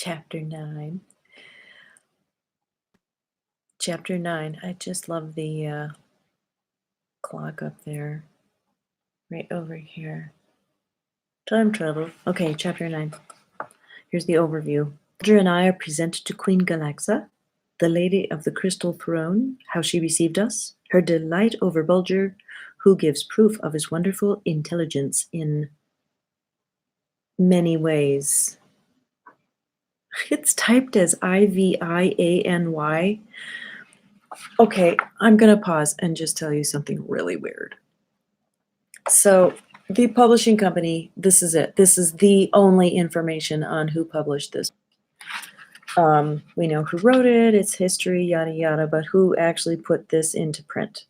Chapter 9. Chapter 9. I just love the clock up there. Right over here. Time travel. Okay, Chapter 9. Here's the overview. Bulger and I are presented to Queen Galaxa, the Lady of the Crystal Throne, how she received us, her delight over Bulger, who gives proof of his wonderful intelligence in many ways. It's typed as Iviany. Okay, I'm going to pause and just tell you something really weird. So the publishing company, this is it. This is the only information on who published this. We know who wrote it, its history, yada, yada, but who actually put this into print?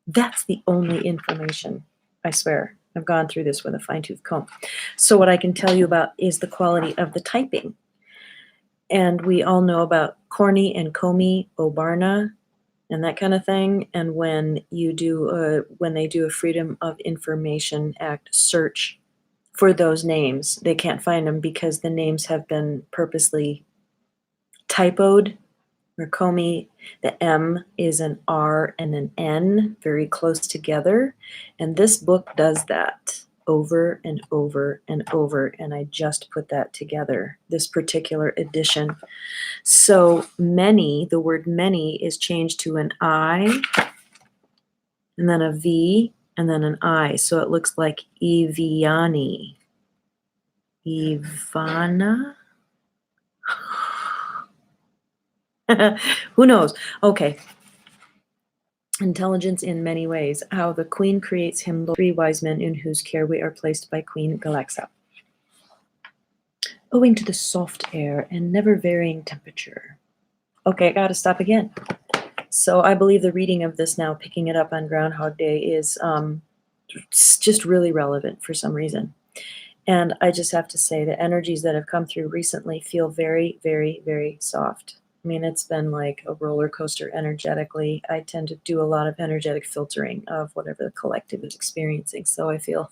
That's the only information, I swear. I've gone through this with a fine-tooth comb. So what I can tell you about is the quality of the typing. And we all know about Corny and Comey, Obarna, and that kind of thing. And when you do when they do a Freedom of Information Act search for those names, they can't find them because the names have been purposely typoed. Where Comey, the M is an R and an N very close together. And this book does that over and over and over. And I just put that together, this particular edition. So many, the word many is changed to an I, and then a V, and then an I. So it looks like Eviani. Ivana? Who knows? Okay. Intelligence in many ways. How the Queen creates him three wise men in whose care we are placed by Queen Galaxa. Owing to the soft air and never varying temperature. Okay, I gotta stop again. So I believe the reading of this now, picking it up on Groundhog Day, is just really relevant for some reason. And I just have to say the energies that have come through recently feel very, very, very soft. I mean, it's been like a roller coaster energetically. I tend to do a lot of energetic filtering of whatever the collective is experiencing. So I feel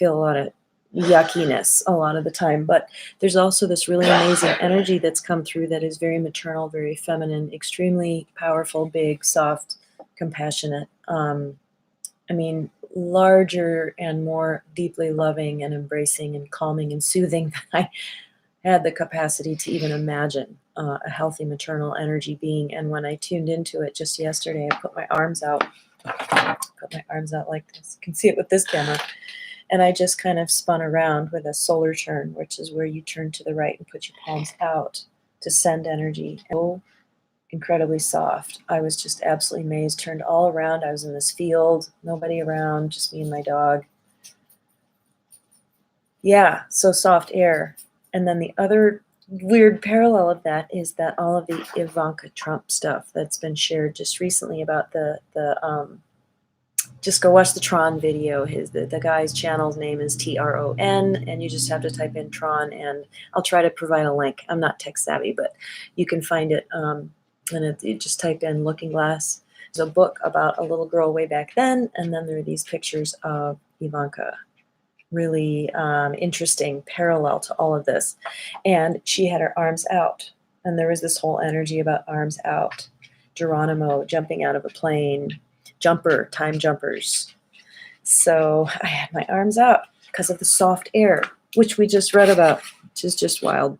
a lot of yuckiness a lot of the time. But there's also this really amazing energy that's come through that is very maternal, very feminine, extremely powerful, big, soft, compassionate. I mean, larger and more deeply loving and embracing and calming and soothing than I had the capacity to even imagine a healthy maternal energy being. And when I tuned into it just yesterday, I put my arms out like this. You can see it with this camera. And I just kind of spun around with a solar turn, which is where you turn to the right and put your palms out to send energy. So incredibly soft. I was just absolutely amazed, turned all around. I was in this field, nobody around, just me and my dog. Yeah, so soft air. And then the other weird parallel of that is that all of the Ivanka Trump stuff that's been shared just recently about the just go watch the Tron video. The guy's channel's name is Tron, and you just have to type in Tron, and I'll try to provide a link. I'm not tech savvy, but you can find it. And you just type in Looking Glass. There's a book about a little girl way back then, and then there are these pictures of Ivanka. Really interesting parallel to all of this. And she had her arms out, and there was this whole energy about arms out. Geronimo jumping out of a plane. Jumper, time jumpers. So I had my arms out because of the soft air, which we just read about, which is just wild.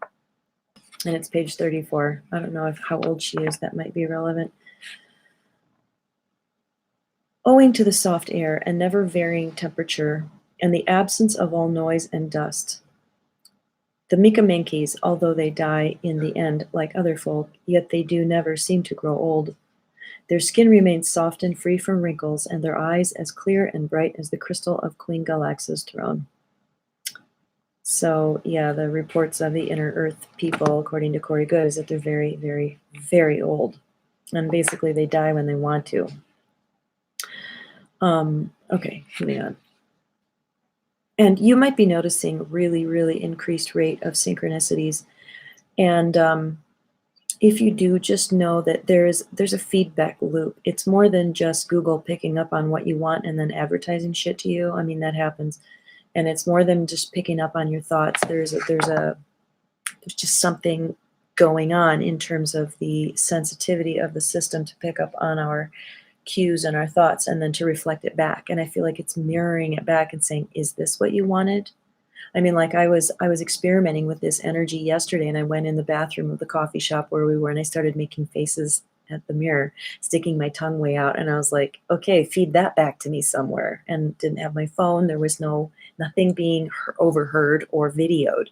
And it's page 34. I don't know how old she is. That might be relevant. Owing to the soft air and never varying temperature and the absence of all noise and dust, the Mikamenkis, although they die in the end like other folk, yet they do never seem to grow old. Their skin remains soft and free from wrinkles, and their eyes as clear and bright as the crystal of Queen Galaxa's throne. So, yeah, the reports of the Inner Earth people, according to Corey Good, is that they're very, very, very old. And basically, they die when they want to. Okay, moving on. And you might be noticing really, really increased rate of synchronicities. And if you do, just know that there's a feedback loop. It's more than just Google picking up on what you want and then advertising shit to you. I mean, that happens. And it's more than just picking up on your thoughts. There's There's just something going on in terms of the sensitivity of the system to pick up on our cues and our thoughts and then to reflect it back. And I feel like it's mirroring it back and saying, "Is this what you wanted?" I mean, like I was experimenting with this energy yesterday, and I went in the bathroom of the coffee shop where we were, and I started making faces at the mirror, sticking my tongue way out, and I was like, "Okay, feed that back to me somewhere." And didn't have my phone. There was nothing being overheard or videoed.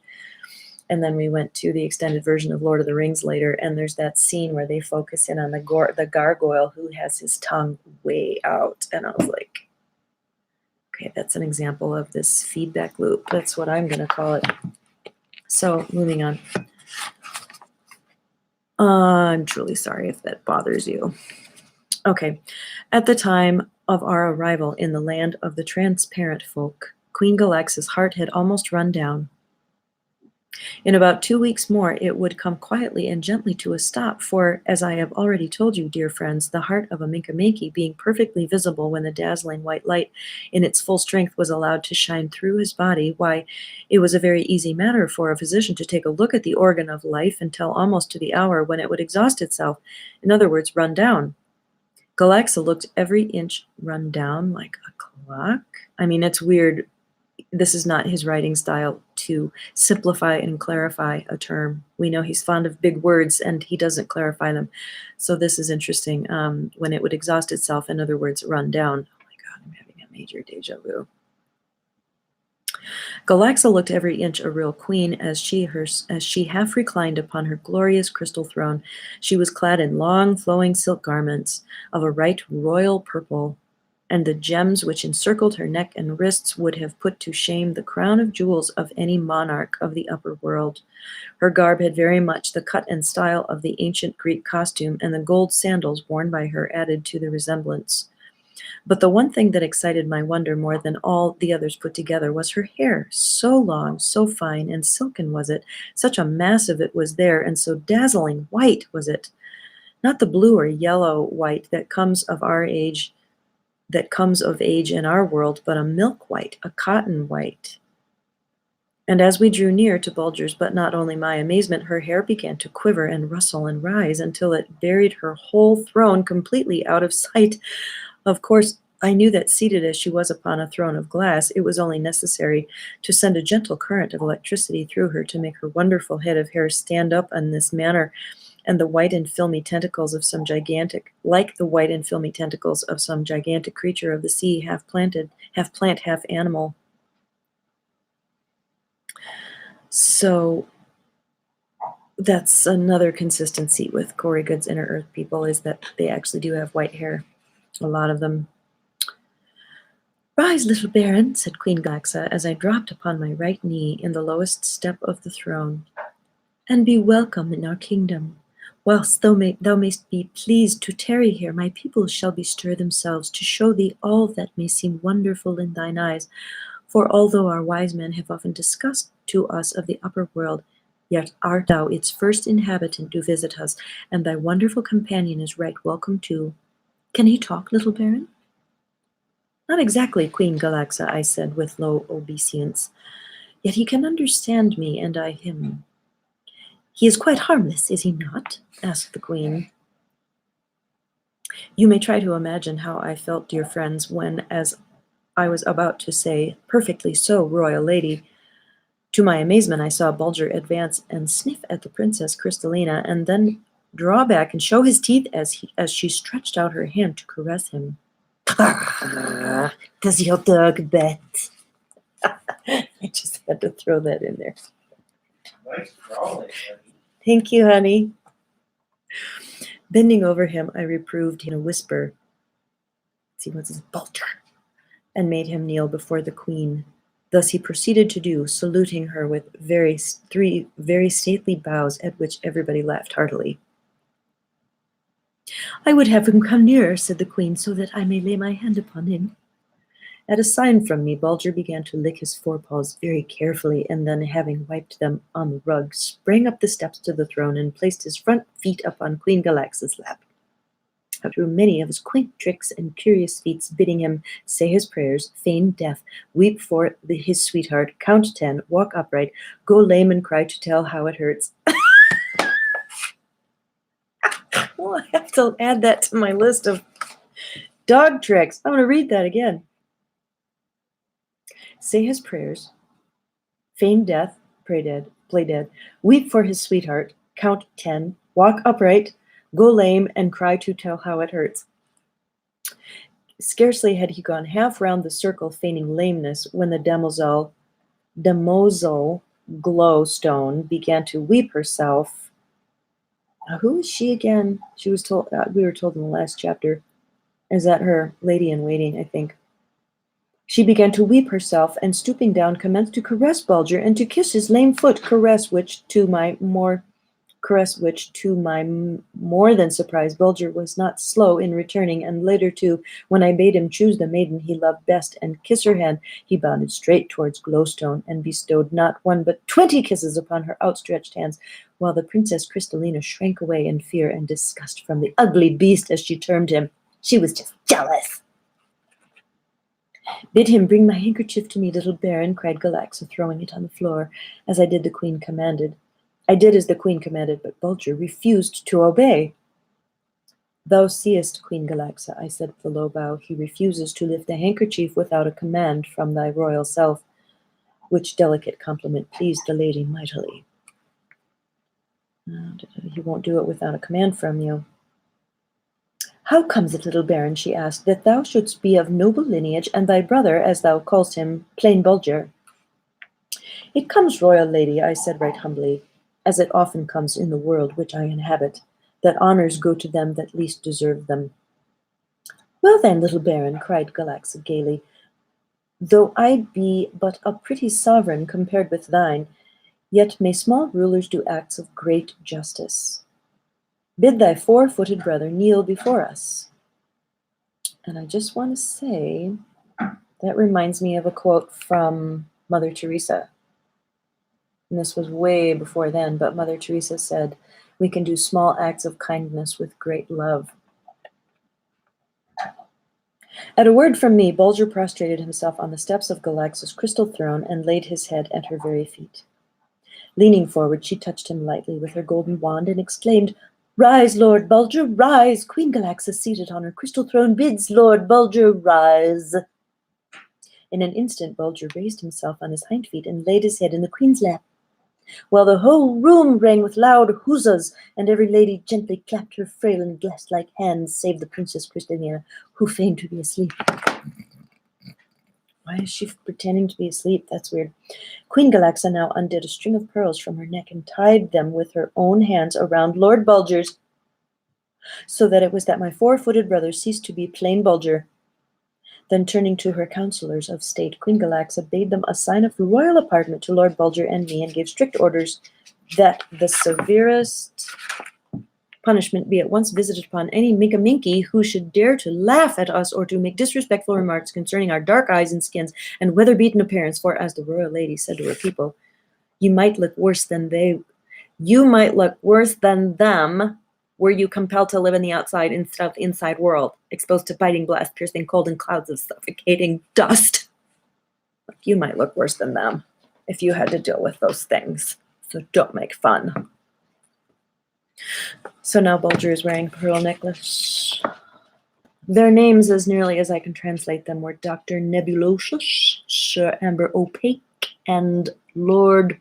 And then we went to the extended version of Lord of the Rings later, and there's that scene where they focus in on the gargoyle who has his tongue way out, and I was like, okay, that's an example of this feedback loop. That's what I'm going to call it. So moving on. I'm truly sorry if that bothers you. Okay. At the time of our arrival in the land of the transparent folk, Queen Galaxa's heart had almost run down. In about 2 weeks more, it would come quietly and gently to a stop, for, as I have already told you, dear friends, the heart of a Minkahminky being perfectly visible when the dazzling white light in its full strength was allowed to shine through his body, why, it was a very easy matter for a physician to take a look at the organ of life until almost to the hour when it would exhaust itself, in other words, run down. Galaxa looked every inch run down like a clock. I mean, it's weird. This is not his writing style to simplify and clarify a term. We know he's fond of big words and he doesn't clarify them. So this is interesting. When it would exhaust itself, in other words, run down. Oh my God, I'm having a major deja vu. Galaxa looked every inch a real queen as she half reclined upon her glorious crystal throne. She was clad in long, flowing silk garments of a right royal purple, and the gems which encircled her neck and wrists would have put to shame the crown of jewels of any monarch of the upper world. Her garb had very much the cut and style of the ancient Greek costume, and the gold sandals worn by her added to the resemblance. But the one thing that excited my wonder more than all the others put together was her hair, so long, so fine, and silken was it, such a mass of it was there, and so dazzling white was it. Not the blue or yellow white that comes of age in our world, but a milk white, a cotton white. And as we drew near to Bulger's, but not only my amazement, her hair began to quiver and rustle and rise until it buried her whole throne completely out of sight. Of course, I knew that seated as she was upon a throne of glass, it was only necessary to send a gentle current of electricity through her to make her wonderful head of hair stand up in this manner, and the white and filmy tentacles of some gigantic creature of the sea, half plant, half animal. So that's another consistency with Corey Good's Inner Earth people, is that they actually do have white hair, a lot of them. "Rise, little baron," said Queen Galaxa, as I dropped upon my right knee in the lowest step of the throne, "and be welcome in our kingdom. Whilst thou mayst be pleased to tarry here, my people shall bestir themselves to show thee all that may seem wonderful in thine eyes. For although our wise men have often discussed to us of the upper world, yet art thou its first inhabitant to visit us, and thy wonderful companion is right welcome too. Can he talk, little baron?" "Not exactly, Queen Galaxa," I said with low obeisance. "Yet he can understand me, and I him." "He is quite harmless, is he not?" asked the Queen. You may try to imagine how I felt, dear friends, when, as I was about to say, "Perfectly so, royal lady," to my amazement I saw Bulger advance and sniff at the Princess Crystallina, and then draw back and show his teeth as she stretched out her hand to caress him. "Does your dog bet?" I just had to throw that in there. Nice growling, "Thank you, honey." Bending over him, I reproved him in a whisper. "See what's his Bulger," and made him kneel before the Queen. Thus he proceeded to do, saluting her with three very stately bows, at which everybody laughed heartily. "I would have him come nearer," said the Queen, "so that I may lay my hand upon him." At a sign from me, Bulger began to lick his forepaws very carefully, and then, having wiped them on the rug, sprang up the steps to the throne and placed his front feet upon Queen Galaxa's lap. through many of his quaint tricks and curious feats, bidding him say his prayers, feign death, weep for his sweetheart, count 10, walk upright, go lame and cry to tell how it hurts. Well, I have to add that to my list of dog tricks. I'm going to read that again. Say his prayers, feign death, play dead, weep for his sweetheart, count 10, walk upright, go lame, and cry to tell how it hurts. Scarcely had he gone half round the circle, feigning lameness, when the demoiselle Glowstone began to weep herself. Now, who is she again? She was told. We were told in the last chapter. Is that her lady in waiting? I think. She began to weep herself, and stooping down, commenced to caress Bulger and to kiss his lame foot. Caress which, to my more than surprise, Bulger was not slow in returning, and later too, when I bade him choose the maiden he loved best and kiss her hand, he bounded straight towards Glowstone and bestowed not one but 20 kisses upon her outstretched hands, while the Princess Crystallina shrank away in fear and disgust from the ugly beast, as she termed him. She was just jealous. Bid him bring my handkerchief to me, little baron, cried Galaxa, throwing it on the floor, as I did the queen commanded. I did as the queen commanded, but Bulger refused to obey. Thou seest, Queen Galaxa, I said with a low bow, he refuses to lift the handkerchief without a command from thy royal self, which delicate compliment pleased the lady mightily. He won't do it without a command from you. How comes it, little baron, she asked, that thou shouldst be of noble lineage, and thy brother, as thou callest him, plain Bulger? It comes, royal lady, I said right humbly, as it often comes in the world which I inhabit, that honors go to them that least deserve them. Well then, little baron, cried Galaxa gaily, though I be but a pretty sovereign compared with thine, yet may small rulers do acts of great justice. Bid thy four-footed brother kneel before us. And I just want to say, that reminds me of a quote from Mother Teresa. And this was way before then, but Mother Teresa said, we can do small acts of kindness with great love. At a word from me, Bulger prostrated himself on the steps of Galaxa's crystal throne and laid his head at her very feet. Leaning forward, she touched him lightly with her golden wand and exclaimed, Rise, Lord Bulger, rise! Queen Galaxa, seated on her crystal throne, bids Lord Bulger rise. In an instant, Bulger raised himself on his hind feet and laid his head in the queen's lap, while the whole room rang with loud huzzas, and every lady gently clapped her frail and glass-like hands, save the Princess Crystallina, who feigned to be asleep. Why is she pretending to be asleep? That's weird. Queen Galaxa now undid a string of pearls from her neck and tied them with her own hands around Lord Bulger's, so that it was that my four-footed brother ceased to be plain Bulger. Then turning to her counselors of state, Queen Galaxa bade them assign a royal apartment to Lord Bulger and me, and gave strict orders that the severest punishment be at once visited upon any Minky who should dare to laugh at us or to make disrespectful remarks concerning our dark eyes and skins and weather-beaten appearance, for, as the royal lady said to her people, you might look worse than them were you compelled to live in the outside instead of the inside world, exposed to biting blast, piercing cold, and clouds of suffocating dust. You might look worse than them if you had to deal with those things, so don't make fun. So now Bulger is wearing a pearl necklace. Their names, as nearly as I can translate them, were Dr. Nebulosius, Sir Amber Opaque, and Lord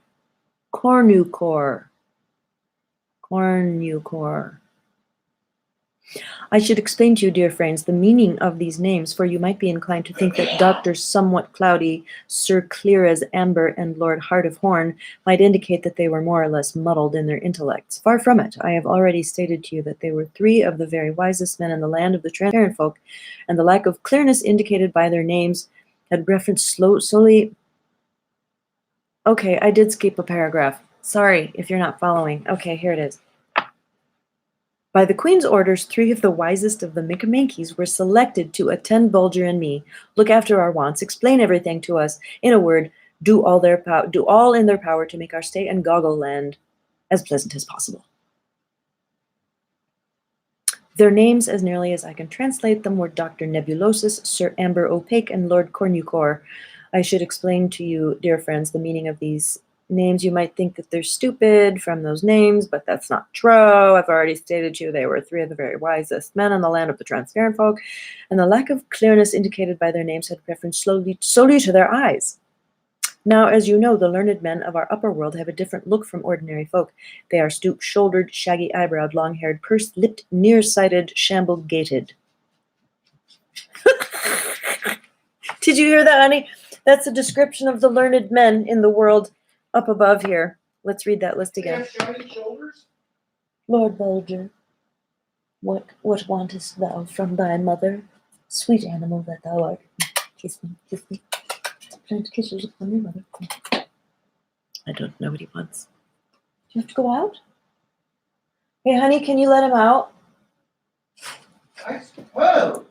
Cornucore. I should explain to you, dear friends, the meaning of these names, for you might be inclined to think that Dr. Somewhat Cloudy, Sir Clear as Amber, and Lord Heart of Horn might indicate that they were more or less muddled in their intellects. Far from it. I have already stated to you that they were three of the very wisest men in the land of the transparent folk, and the lack of clearness indicated by their names had reference solely... Okay, I did skip a paragraph. Sorry if you're not following. Okay, here it is. By the Queen's orders, three of the wisest of the Mickamankeys were selected to attend Bulger and me, look after our wants, explain everything to us, in a word, do all in their power to make our stay in Goggle Land as pleasant as possible. Their names, as nearly as I can translate them, were Dr. Nebulosus, Sir Amber Opaque, and Lord Cornucore. I should explain to you, dear friends, the meaning of these names. You might think that they're stupid from those names, but that's not true. I've already stated to you they were three of the very wisest men on the land of the transparent folk, and the lack of clearness indicated by their names had reference solely to their eyes. Now, as you know, the learned men of our upper world have a different look from ordinary folk. They are stoop-shouldered, shaggy-eyebrowed, long-haired, pursed-lipped, near-sighted, shamble-gated. Did you hear that, honey? That's a description of the learned men in the world up above here. Let's read that list They again. have shiny shoulders? Lord Bulger, what wantest thou from thy mother? Sweet animal that thou art. Kiss me, kiss me. Plant kisses upon your mother. I don't know what he wants. Do you have to go out? Hey, honey, can you let him out? I suppose.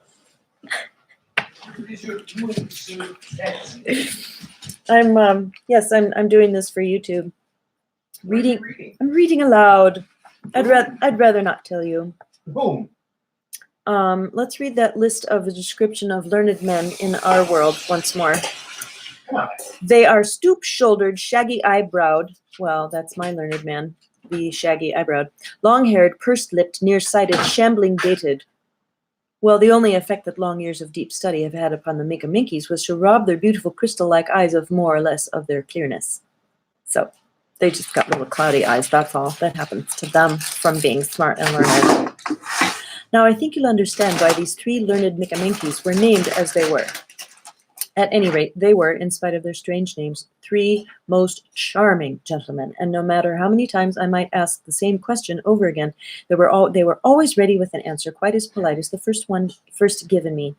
These are doing so fancy. I'm doing this for YouTube. What are you Reading. reading? I'm reading aloud. I'd rather not tell you. Boom. Let's read that list of a description of learned men in our world once more. Come on. They are stoop-shouldered, shaggy-eyebrowed. Well, that's my learned man, the shaggy-eyebrowed. Long-haired, pursed-lipped, near-sighted, shambling-gated. Well, the only effect that long years of deep study have had upon the Mikaminkies was to rob their beautiful crystal-like eyes of more or less of their clearness. So they just got little cloudy eyes, that's all. That happens to them from being smart and learned. Now, I think you'll understand why these three learned Mikaminkies were named as they were. At any rate, they were, in spite of their strange names, three most charming gentlemen, and no matter how many times I might ask the same question over again, they were always ready with an answer quite as polite as the first given me.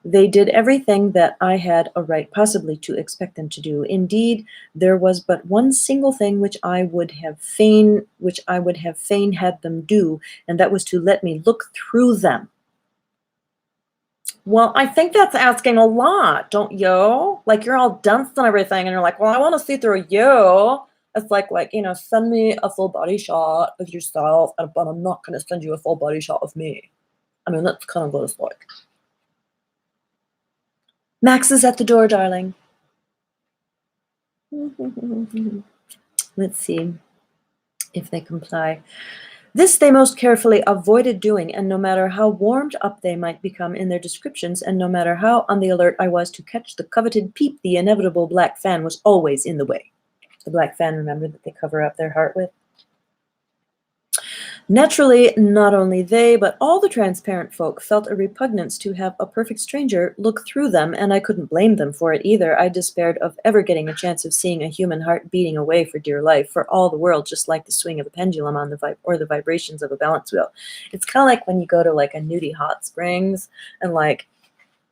They did everything that I had a right possibly to expect them to do. Indeed, there was but one single thing which I would have fain had them do, and that was to let me look through them. Well, I think that's asking a lot, don't you? Like, you're all dense and everything, and you're like, well, I want to see through you. It's like, send me a full body shot of yourself, but I'm not going to send you a full body shot of me. I mean, that's kind of what it's like. Max is at the door, darling. Let's see if they comply. This they most carefully avoided doing, and no matter how warmed up they might become in their descriptions, and no matter how on the alert I was to catch the coveted peep, the inevitable black fan was always in the way. The black fan, remember, that they cover up their heart with? Naturally, not only they, but all the transparent folk felt a repugnance to have a perfect stranger look through them, and I couldn't blame them for it either. I despaired of ever getting a chance of seeing a human heart beating away for dear life, for all the world, just like the swing of a pendulum on or the vibrations of a balance wheel. It's kind of like when you go to like a nudie hot springs and like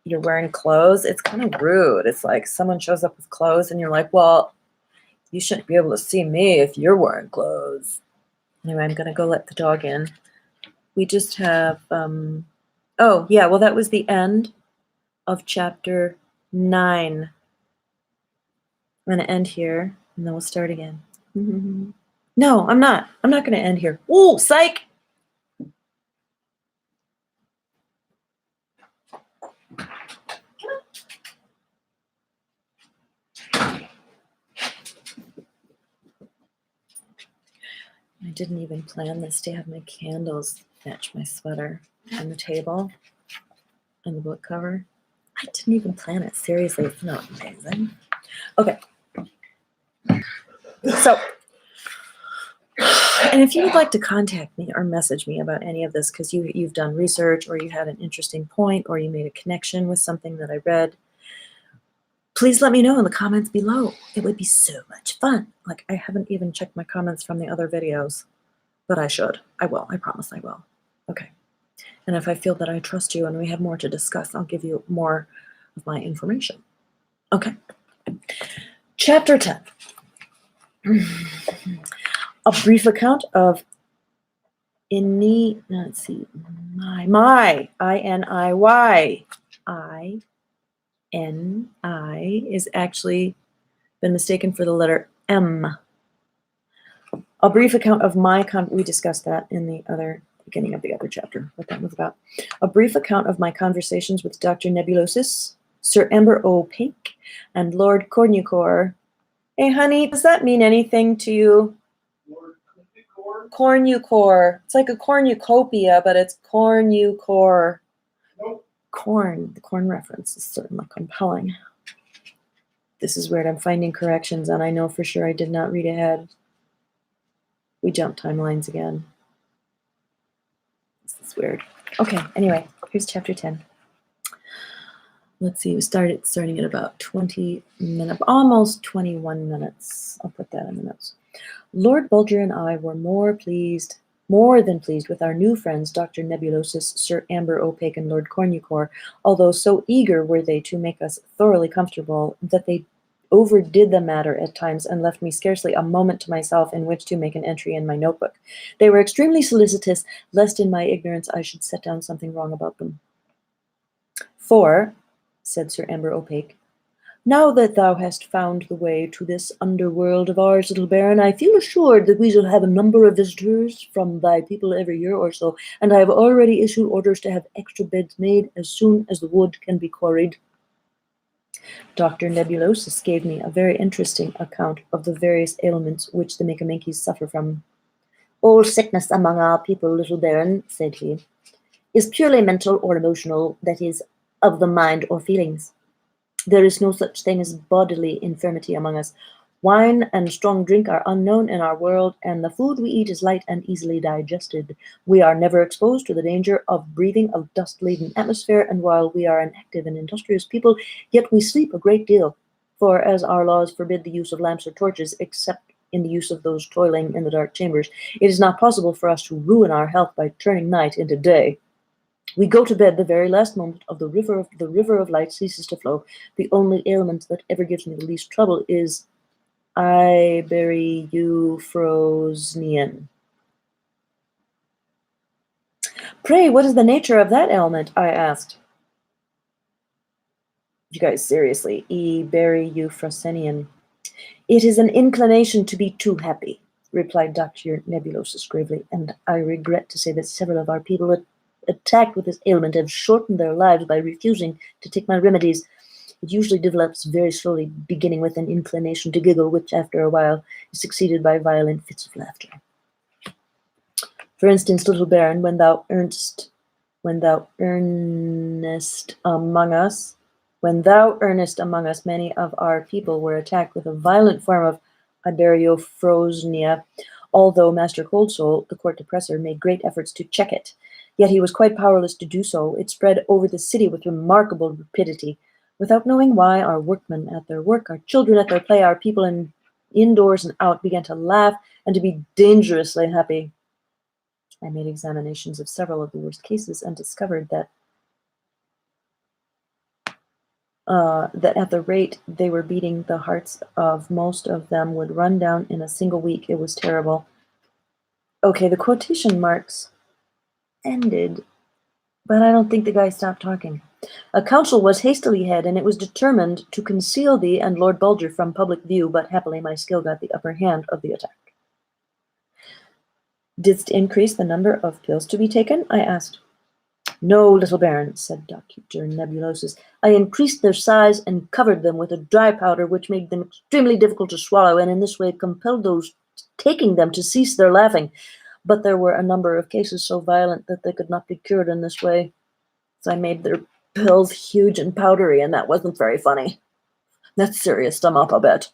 you're wearing clothes. It's kind of rude. It's like someone shows up with clothes and you're like, well, you shouldn't be able to see me if you're wearing clothes. Anyway, I'm going to go let the dog in. We just have, oh, yeah, well, that was the end of chapter 9. I'm going to end here, and then we'll start again. No, I'm not. I'm not going to end here. Ooh, psych! I didn't even plan this to have my candles match my sweater on the table and the book cover. I didn't even plan it. Seriously, it's not amazing. Okay. So, and if you would like to contact me or message me about any of this because you've done research or you had an interesting point or you made a connection with something that I read, please let me know in the comments below. It would be so much fun. Like, I haven't even checked my comments from the other videos, but I should. I will. I promise I will. Okay. And if I feel that I trust you and we have more to discuss, I'll give you more of my information. Okay. Chapter 10. A brief account of I-N-I-Y. I-N-I is actually been mistaken for the letter M. A brief account of my we discussed that in the other beginning of the other chapter, what that was about. A brief account of my conversations with Dr. Nebulosus, Sir Amber O'Pake, and Lord Cornucore. Hey, honey, does that mean anything to you? Lord Cornucore? Cornucore. It's like a cornucopia, but it's cornucore. Nope. Corn. The corn reference is certainly compelling. This is weird. I'm finding corrections, and I know for sure I did not read ahead. We jumped timelines again. This is weird. Okay, anyway, here's chapter 10. Let's see, we starting at about 20 minutes, almost 21 minutes. I'll put that in the notes. Lord Bulger and I were more than pleased with our new friends, Dr. Nebulosus, Sir Amber O'Pake, and Lord Cornucore, although so eager were they to make us thoroughly comfortable that they overdid the matter at times and left me scarcely a moment to myself in which to make an entry in my notebook. They were extremely solicitous, lest in my ignorance I should set down something wrong about them. For, said Sir Amber O'Pake, now that thou hast found the way to this underworld of ours, little baron, I feel assured that we shall have a number of visitors from thy people every year or so, and I have already issued orders to have extra beds made as soon as the wood can be quarried. Dr. Nebulosus gave me a very interesting account of the various ailments which the Makamankis suffer from. All sickness among our people, little baron, said he, is purely mental or emotional, that is, of the mind or feelings. There is no such thing as bodily infirmity among us. Wine and strong drink are unknown in our world, and the food we eat is light and easily digested. We are never exposed to the danger of breathing a dust-laden atmosphere, and while we are an active and industrious people, yet we sleep a great deal, for as our laws forbid the use of lamps or torches, except in the use of those toiling in the dark chambers, it is not possible for us to ruin our health by turning night into day. We go to bed the very last moment of the river of light ceases to flow. The only ailment that ever gives me the least trouble is ibuprofenium. Pray, what is the nature of that ailment? I asked. You guys, seriously, ibuprofenium. It is an inclination to be too happy, replied Dr. Nebulosus gravely, and I regret to say that several of our people attacked with this ailment have shortened their lives by refusing to take my remedies. It usually develops very slowly, beginning with an inclination to giggle, which after a while is succeeded by violent fits of laughter. For instance, little baron, when thou earnest among us, many of our people were attacked with a violent form of ibuprofenia, although Master Coldsoul, the court oppressor, made great efforts to check it. Yet he was quite powerless to do so. It spread over the city with remarkable rapidity. Without knowing why, our workmen at their work, our children at their play, our people indoors and out began to laugh and to be dangerously happy. I made examinations of several of the worst cases and discovered that at the rate they were beating, the hearts of most of them would run down in a single week. It was terrible. Okay, the quotation marks ended, but I don't think the guy stopped talking. A council was hastily had, and it was determined to conceal thee and Lord Bulger from public view, but happily my skill got the upper hand of the attack. Didst increase the number of pills to be taken? I asked. No, little baron, said Dr. Nebulosus. I increased their size and covered them with a dry powder which made them extremely difficult to swallow, and in this way compelled those taking them to cease their laughing. But there were a number of cases so violent that they could not be cured in this way. So I made their pills huge and powdery, and that wasn't very funny. That's serious them up a bit.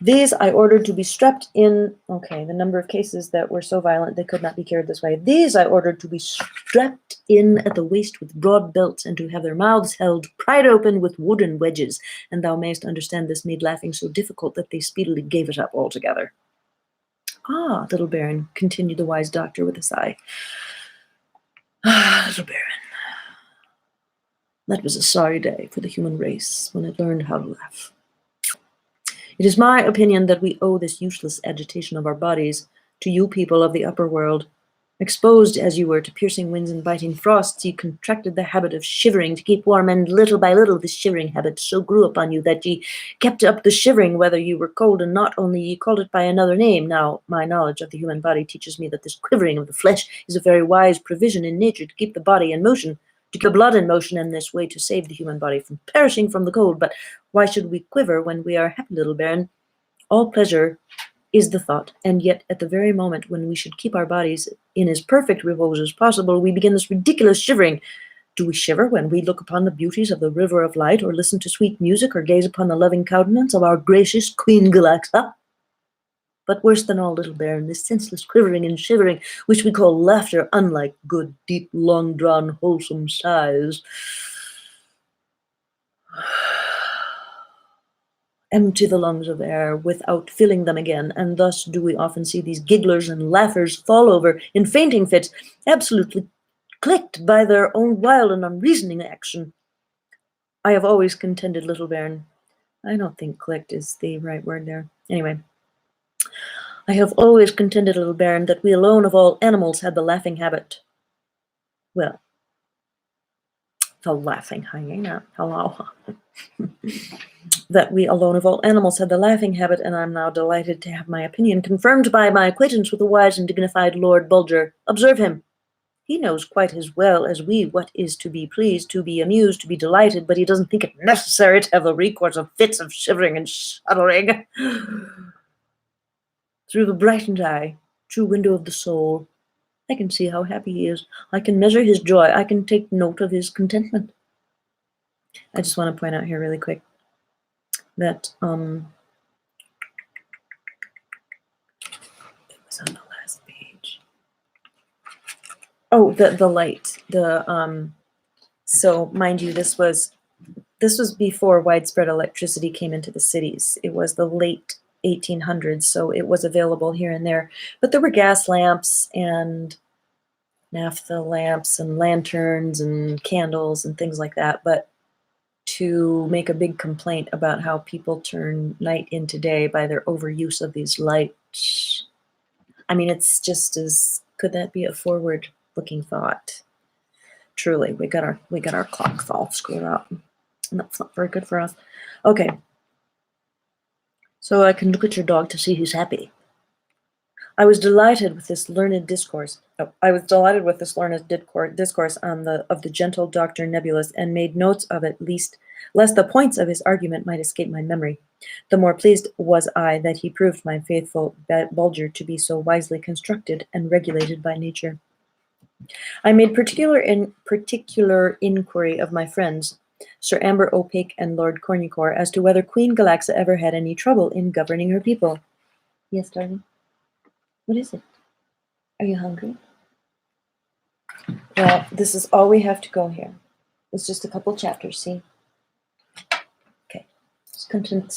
These I ordered to be strapped in. Okay, the number of cases that were so violent they could not be cured this way. These I ordered to be strapped in at the waist with broad belts, and to have their mouths held pried open with wooden wedges. And thou mayst understand this made laughing so difficult that they speedily gave it up altogether. Ah, little baron, continued the wise doctor with a sigh. Ah, little baron. That was a sorry day for the human race when it learned how to laugh. It is my opinion that we owe this useless agitation of our bodies to you people of the upper world. Exposed as you were to piercing winds and biting frosts, you contracted the habit of shivering to keep warm, and little by little the shivering habit so grew upon you that ye kept up the shivering whether you were cold, and not only ye called it by another name. Now my knowledge of the human body teaches me that this quivering of the flesh is a very wise provision in nature to keep the body in motion, to keep the blood in motion, in this way to save the human body from perishing from the cold. But why should we quiver when we are happy, little baron? All pleasure is the thought, and yet at the very moment when we should keep our bodies in as perfect repose as possible, we begin this ridiculous shivering. Do we shiver when we look upon the beauties of the river of light, or listen to sweet music, or gaze upon the loving countenance of our gracious Queen Galaxa? But worse than all, little baron, this senseless quivering and shivering, which we call laughter, unlike good, deep, long-drawn, wholesome sighs, empty the lungs of air without filling them again, and thus do we often see these gigglers and laughers fall over in fainting fits, absolutely clicked by their own wild and unreasoning action. I have always contended, little baron, I don't think clicked is the right word there. Anyway, I have always contended, little baron, that we alone of all animals had the laughing habit. Well, the laughing hyena, hello. That we alone of all animals had the laughing habit, and I'm now delighted to have my opinion confirmed by my acquaintance with the wise and dignified Lord Bulger. Observe him. He knows quite as well as we what is to be pleased, to be amused, to be delighted, but he doesn't think it necessary to have the recourse of fits of shivering and shuddering. Through the brightened eye, true window of the soul, I can see how happy he is. I can measure his joy. I can take note of his contentment. I just want to point out here really quick that it was on the last page. Oh, the light. So mind you, this was before widespread electricity came into the cities. It was the late 1800s, so it was available here and there. But there were gas lamps and naphtha lamps and lanterns and candles and things like that. But to make a big complaint about how people turn night into day by their overuse of these lights, I mean, it's just as, could that be a forward-looking thought? Truly, we got our clocks all screwed up, and that's not very good for us. Okay, so I can look at your dog to see he's happy. I was delighted with this learned discourse. Of the gentle Dr. Nebulous, and made notes of it, lest the points of his argument might escape my memory. The more pleased was I that he proved my faithful Bulger to be so wisely constructed and regulated by nature. I made particular inquiry of my friends, Sir Amber O'Pake and Lord Cornucore, as to whether Queen Galaxa ever had any trouble in governing her people. Yes, darling? What is it? Are you hungry? Well, this is all we have to go here. It's just a couple chapters, see? Okay. Just content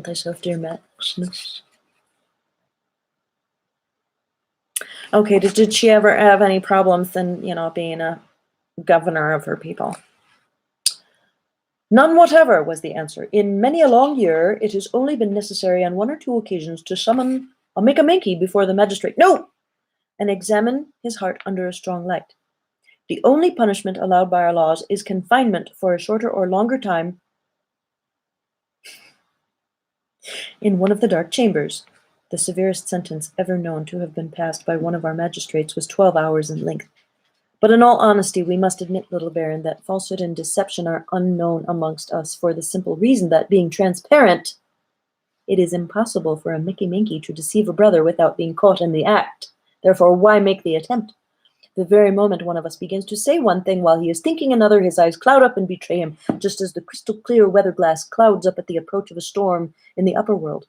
thyself, dear Maximus. Okay, did she ever have any problems in, being a governor of her people? None whatever, was the answer. In many a long year, it has only been necessary on one or two occasions to summon a Mickaminky before the magistrate. No! And examine his heart under a strong light. The only punishment allowed by our laws is confinement for a shorter or longer time in one of the dark chambers. The severest sentence ever known to have been passed by one of our magistrates was 12 hours in length. But in all honesty, we must admit, little baron, that falsehood and deception are unknown amongst us for the simple reason that, being transparent, it is impossible for a Mickey-Minky to deceive a brother without being caught in the act. Therefore, why make the attempt? The very moment one of us begins to say one thing while he is thinking another, his eyes cloud up and betray him, just as the crystal-clear weather glass clouds up at the approach of a storm in the upper world.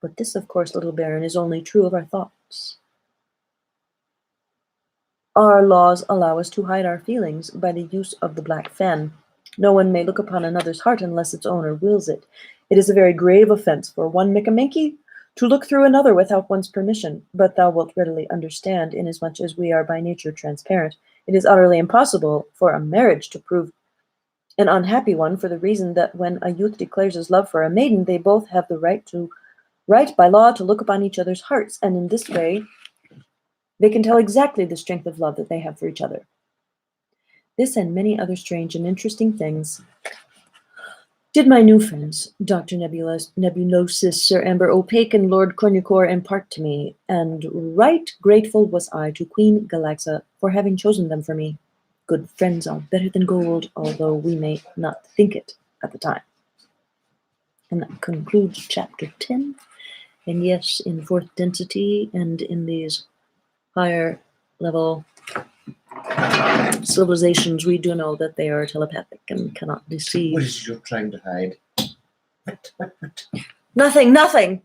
But this, of course, little baron, is only true of our thoughts. Our laws allow us to hide our feelings by the use of the black fan. No one may look upon another's heart unless its owner wills it. It is a very grave offense for one Mickaminky to look through another without one's permission, but thou wilt readily understand, inasmuch as we are by nature transparent, it is utterly impossible for a marriage to prove an unhappy one, for the reason that when a youth declares his love for a maiden, they both have the right by law to look upon each other's hearts, and in this way They can tell exactly the strength of love that they have for each other. This and many other strange and interesting things did my new friends, Dr. Nebulosis, Sir Amber Opaque, and Lord Cornucore impart to me, and right grateful was I to Queen Galaxa for having chosen them for me. Good friends are better than gold, although we may not think it at the time. And that concludes chapter 10. And yes, in fourth density and in these higher level civilizations, we do know that they are telepathic and cannot deceive. What is it you're trying to hide? What? Nothing, nothing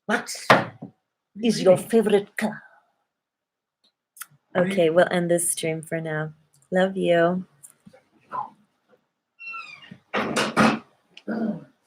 What? is your favorite color. Okay, we'll end this stream for now. Love you.